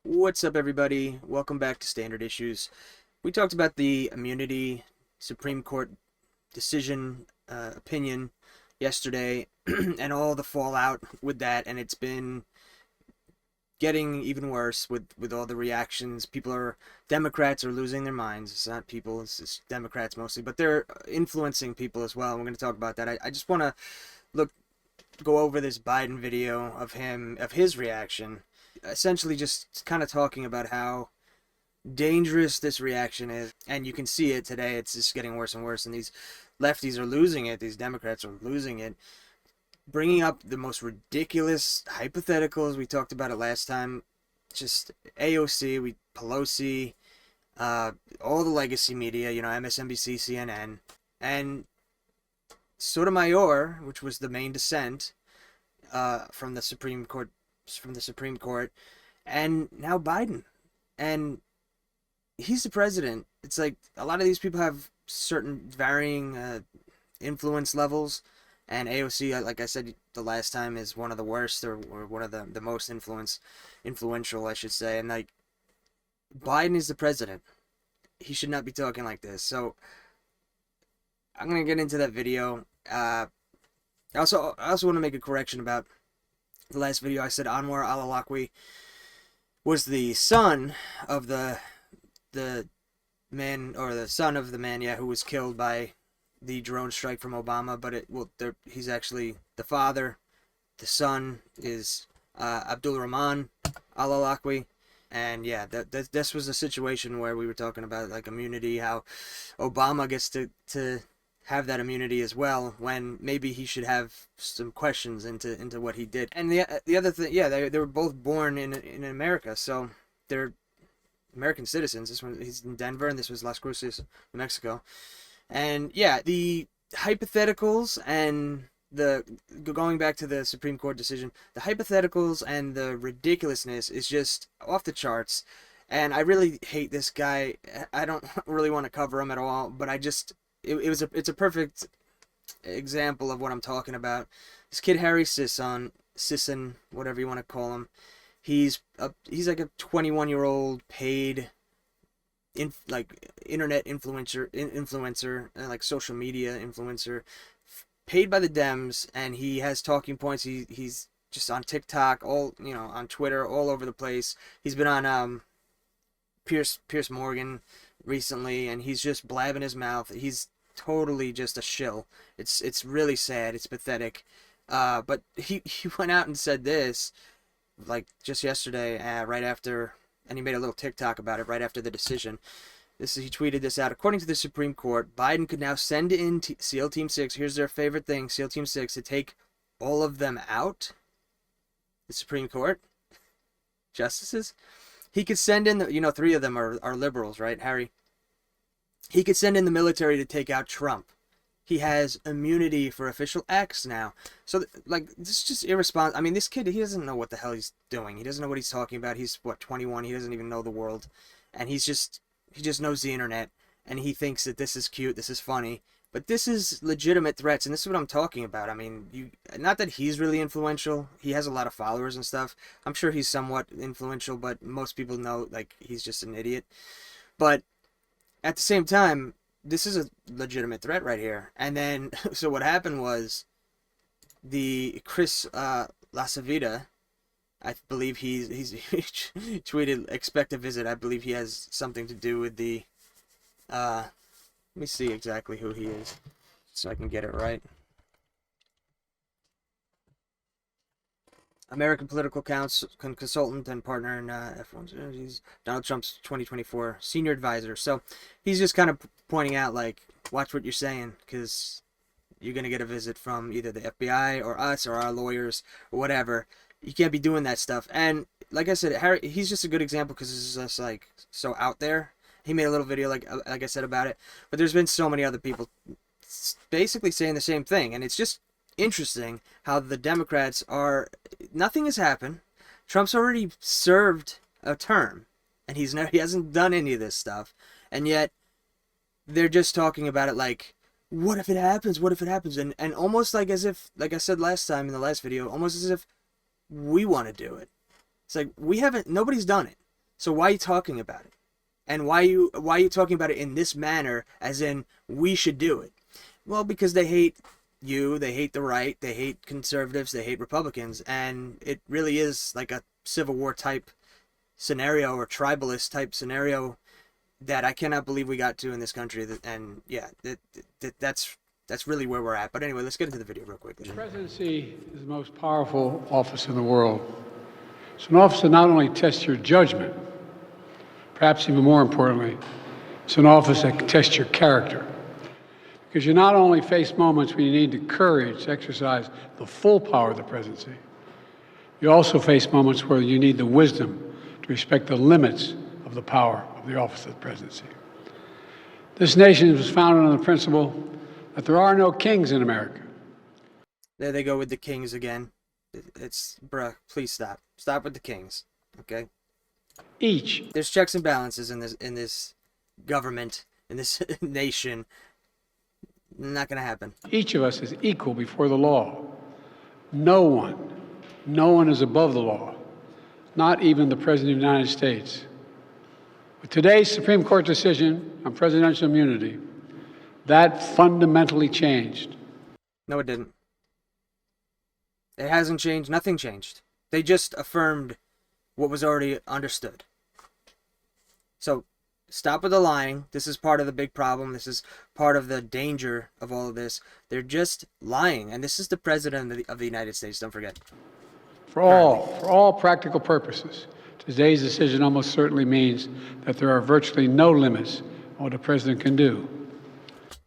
What's up, everybody? Welcome back to Standard Issues. We talked about the immunity Supreme Court decision opinion yesterday and all the fallout with that, and it's been getting even worse with all the reactions. Democrats are losing their minds. It's not people, it's Democrats mostly, but they're influencing people as well. We're going to talk about that. I just want to look go over this Biden video of his reaction, essentially just kind of talking about how dangerous this reaction is. And you can see it today. It's just getting worse and worse, and these lefties are losing it. These Democrats are losing it, bringing up the most ridiculous hypotheticals. We talked about it last time. Just AOC, Pelosi, all the legacy media, MSNBC, CNN, and Sotomayor, which was the main dissent from the Supreme Court, and now Biden, and he's the president. It's like a lot of these people have certain varying influence levels, and AOC, like I said the last time, is one of the worst, or one of the most influential, I should say. And like, Biden is the president. He should not be talking like this. So I'm gonna get into that video. I also want to make a correction about the last video. I said Anwar al-Awlaki was the son of the man, or the son of the man, who was killed by the drone strike from Obama. But he's actually the father. The son is Abdul Rahman al-Awlaki. And yeah, this was a situation where we were talking about like immunity, how Obama gets to have that immunity as well, when maybe he should have some questions into what he did. And the other thing, yeah, they were both born in America, so they're American citizens. This one, he's in Denver, and this was Las Cruces, New Mexico. And yeah, the hypotheticals and the going back to the Supreme Court decision, the hypotheticals and the ridiculousness is just off the charts. And I really hate this guy. I don't really want to cover him at all, but it's a perfect example of what I'm talking about. This kid Harry Sisson, whatever you want to call him, he's like a 21-year-old paid internet influencer, like social media influencer, paid by the Dems, and he has talking points. He's just on TikTok, on Twitter, all over the place. He's been on Pierce Morgan recently, and he's just blabbing his mouth. He's totally just a shill. It's really sad. It's pathetic. But he went out and said this, like, just yesterday, right after, and he made a little TikTok about it right after the decision. He tweeted this out. According to the Supreme Court, Biden could now send in SEAL Team 6. Here's their favorite thing, SEAL Team 6, to take all of them out. The Supreme Court justices. He could send in three of them are liberals, right, Harry? He could send in the military to take out Trump. He has immunity for official acts now. So, this is just irresponsible. I mean, this kid, he doesn't know what the hell he's doing. He doesn't know what he's talking about. He's, 21? He doesn't even know the world. And he just knows the internet. And he thinks that this is cute, this is funny. But this is legitimate threats, and this is what I'm talking about. I mean, not that he's really influential. He has a lot of followers and stuff. I'm sure he's somewhat influential, but most people know, like, he's just an idiot. But at the same time, this is a legitimate threat right here. And then, so what happened was, the Chris Lasavita, I believe he tweeted, expect a visit. I believe he has something to do with the, let me see exactly who he is, so I can get it right. American political consultant and partner in F1. He's Donald Trump's 2024 senior advisor. So he's just kind of pointing out, like, watch what you're saying, because you're going to get a visit from either the FBI or us or our lawyers or whatever. You can't be doing that stuff. And like I said, Harry, he's just a good example because this is just, like, so out there. He made a little video, like I said, about it. But there's been so many other people basically saying the same thing. And it's just interesting how the Democrats are, nothing has happened. Trump's already served a term, and he hasn't done any of this stuff, and yet they're just talking about it like, what if it happens? What if it happens? And almost like as if, like I said last time in the last video, almost as if we want to do it. It's like, nobody's done it. So why are you talking about it? And why are you talking about it in this manner, as in we should do it? Well, because they hate you, they hate the right, they hate conservatives, they hate Republicans, and it really is like a Civil War type scenario or tribalist type scenario that I cannot believe we got to in this country. And yeah, that's really where we're at. But anyway, let's get into the video real quick. The presidency is the most powerful office in the world. It's an office that not only tests your judgment, perhaps even more importantly, it's an office that can test your character. Because you not only face moments when you need the courage to exercise the full power of the presidency, you also face moments where you need the wisdom to respect the limits of the power of the office of the presidency. This nation was founded on the principle that there are no kings in America. There they go with the kings again. Bruh, please stop. Stop with the kings, okay? There's checks and balances in this government, in this nation. Not gonna happen. Each of us is equal before the law. No one is above the law, not even the President of the United States. With today's Supreme Court decision on presidential immunity, that fundamentally changed. No, it didn't. It hasn't changed. Nothing changed. They just affirmed what was already understood. So, stop with the lying. This is part of the big problem. This is part of the danger of all of this. They're just lying. And this is the President of the United States, don't forget. For all practical purposes, today's decision almost certainly means that there are virtually no limits on what a president can do.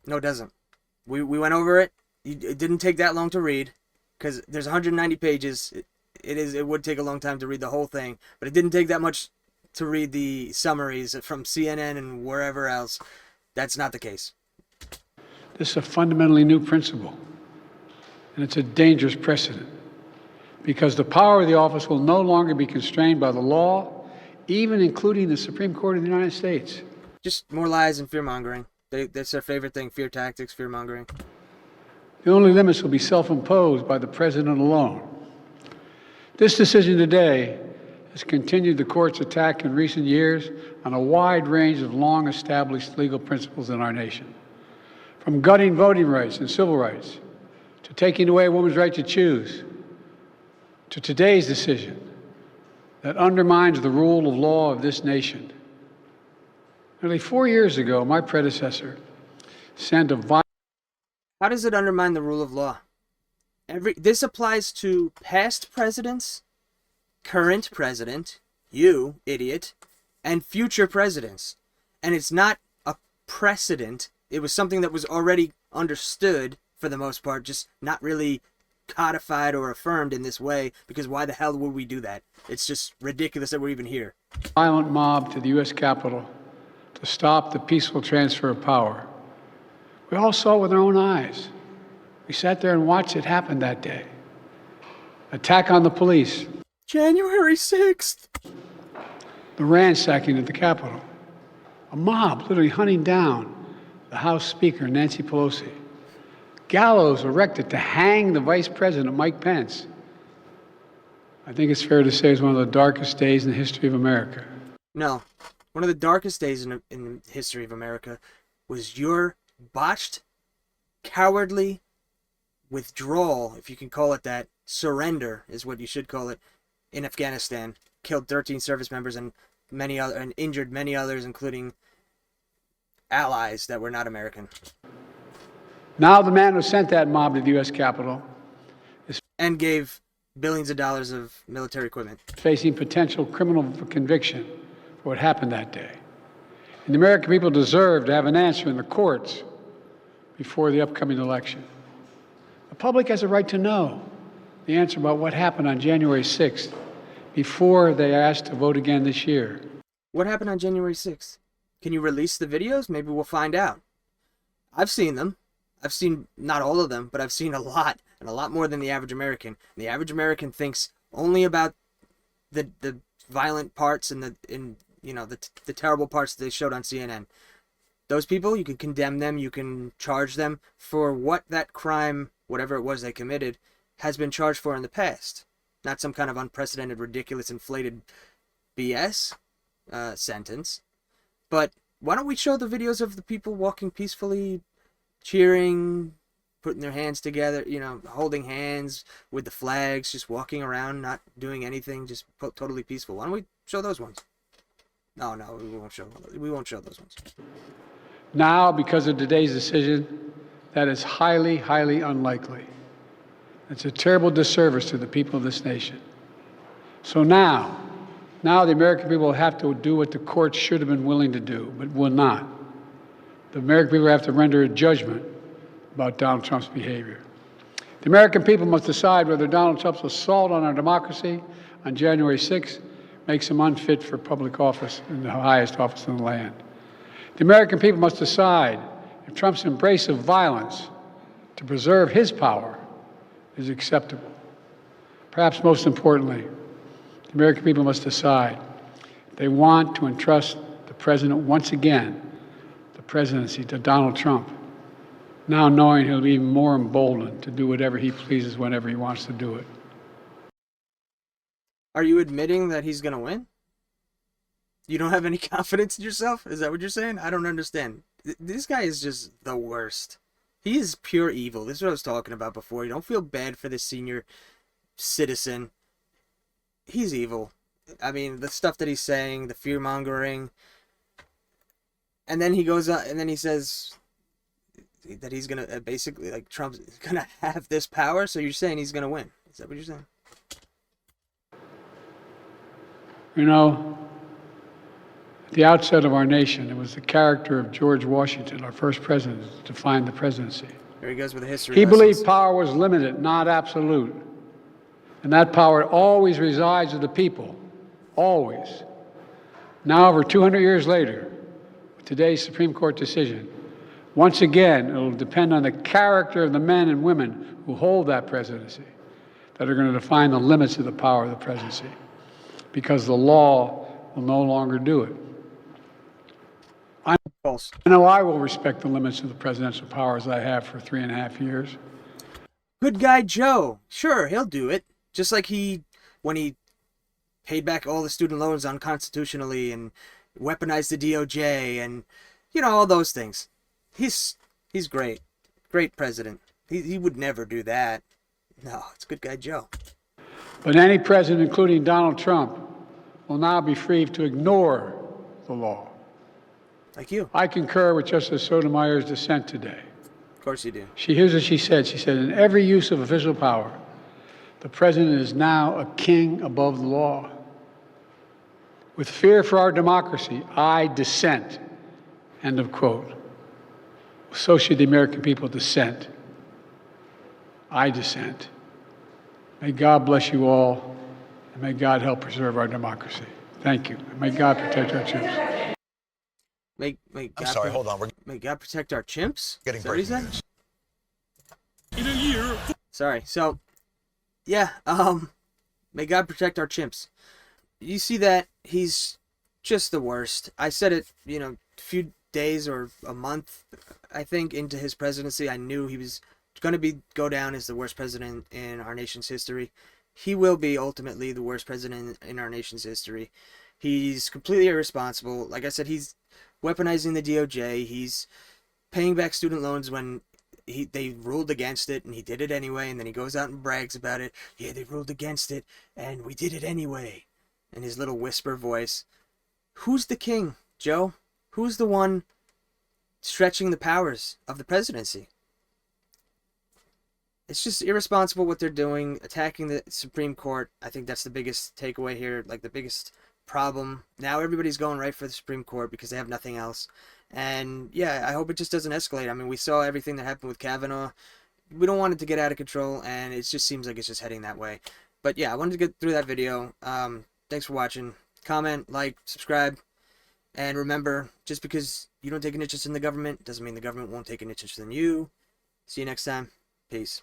No, it doesn't. We went over it. It didn't take that long to read, because there's 190 pages. It would take a long time to read the whole thing, but it didn't take that much to read the summaries from CNN and wherever else. That's not the case. This is a fundamentally new principle, and it's a dangerous precedent, because the power of the office will no longer be constrained by the law, even including the Supreme Court of the United States. Just more lies and fear-mongering. That's their favorite thing, fear tactics, fear-mongering. The only limits will be self-imposed by the president alone. This decision today has continued the court's attack in recent years on a wide range of long-established legal principles in our nation, from gutting voting rights and civil rights, to taking away a woman's right to choose, to today's decision that undermines the rule of law of this nation. Nearly 4 years ago, my predecessor sent a violent... How does it undermine the rule of law? This applies to past presidents, current president, you idiot, and future presidents. And it's not a precedent. It was something that was already understood for the most part, just not really codified or affirmed in this way, because why the hell would we do that? It's just ridiculous that we're even here. Violent mob to the U.S. Capitol to stop the peaceful transfer of power. We all saw it with our own eyes. We sat there and watched it happen that day. Attack on the police. January 6th. The ransacking at the Capitol. A mob literally hunting down the House Speaker, Nancy Pelosi. Gallows erected to hang the Vice President, Mike Pence. I think it's fair to say it's one of the darkest days in the history of America. No. One of the darkest days in the history of America was your botched, cowardly withdrawal, if you can call it that. Surrender is what you should call it, in Afghanistan. Killed 13 service members and injured many others, including allies that were not American. Now the man who sent that mob to the U.S. Capitol and gave billions of dollars of military equipment, facing potential criminal conviction for what happened that day. And the American people deserve to have an answer in the courts before the upcoming election. The public has a right to know the answer about what happened on January 6th before they are asked to vote again this year. What happened on January 6th? Can you release the videos? Maybe we'll find out. I've seen them. I've seen not all of them, but I've seen a lot, and a lot more than the average American. And the average American thinks only about the violent parts and the terrible parts that they showed on CNN. Those people, you can condemn them, you can charge them for what that crime, whatever it was they committed, has been charged for in the past. Not some kind of unprecedented, ridiculous, inflated BS. sentence. But why don't we show the videos of the people walking peacefully, cheering, putting their hands together, you know, holding hands with the flags, just walking around, not doing anything, just totally peaceful. Why don't we show those ones? No, we won't show those ones. Now, because of today's decision, that is highly, highly unlikely. It's a terrible disservice to the people of this nation. So now the American people will have to do what the courts should have been willing to do, but will not. The American people have to render a judgment about Donald Trump's behavior. The American people must decide whether Donald Trump's assault on our democracy on January 6th makes him unfit for public office in the highest office in the land. The American people must decide if Trump's embrace of violence to preserve his power is acceptable. Perhaps most importantly, the American people must decide if they want to entrust the president once again, the presidency, to Donald Trump, now knowing he'll be even more emboldened to do whatever he pleases whenever he wants to do it. Are you admitting that he's going to win? You don't have any confidence in yourself? Is that what you're saying? I don't understand. This guy is just the worst. He is pure evil. This is what I was talking about before. You don't feel bad for this senior citizen. He's evil. I mean, the stuff that he's saying, the fear-mongering. And then he goes and then he says that he's going to basically, like, Trump's going to have this power, so you're saying he's going to win. Is that what you're saying? You know, at the outset of our nation, it was the character of George Washington, our first president, to define the presidency. Here he goes with the history He lessons. believed power was limited, not absolute. And that power always resides with the people, always. Now, over 200 years later, with today's Supreme Court decision, once again, it will depend on the character of the men and women who hold that presidency that are going to define the limits of the power of the presidency, because the law will no longer do it. False. I know I will respect the limits of the presidential powers I have for 3.5 years. Good guy Joe. Sure, he'll do it. Just like when he paid back all the student loans unconstitutionally and weaponized the DOJ and, you know, all those things. He's great. Great president. He would never do that. No, it's good guy Joe. But any president, including Donald Trump, will now be free to ignore the law. Like you. I concur with Justice Sotomayor's dissent today. Of course you do. Here's what she said. She said, in every use of official power, the president is now a king above the law. With fear for our democracy, I dissent. End of quote. So should the American people dissent. I dissent. May God bless you all, and may God help preserve our democracy. Thank you. And may God protect our troops. I'm sorry, hold on. We're May God protect our chimps? getting Is that what he breaking said? news. In a year. Sorry. So, yeah, may God protect our chimps. You see that he's just the worst. I said it, you know, a few days or a month, I think, into his presidency. I knew he was going to go down as the worst president in our nation's history. He will be ultimately the worst president in our nation's history. He's completely irresponsible. Like I said, he's weaponizing the DOJ. He's paying back student loans when they ruled against it, and he did it anyway, and then he goes out and brags about it. Yeah, they ruled against it, and we did it anyway. In his little whisper voice. Who's the king, Joe? Who's the one stretching the powers of the presidency? It's just irresponsible what they're doing, attacking the Supreme Court. I think that's the biggest takeaway here, like the biggest problem. Now everybody's going right for the Supreme Court because they have nothing else. And yeah, I hope it just doesn't escalate. I mean, we saw everything that happened with Kavanaugh. We don't want it to get out of control, and it just seems like it's just heading that way. But yeah, I wanted to get through that video. Thanks for watching. Comment, like, subscribe. And remember, just because you don't take an interest in the government doesn't mean the government won't take an interest in you. See you next time. Peace.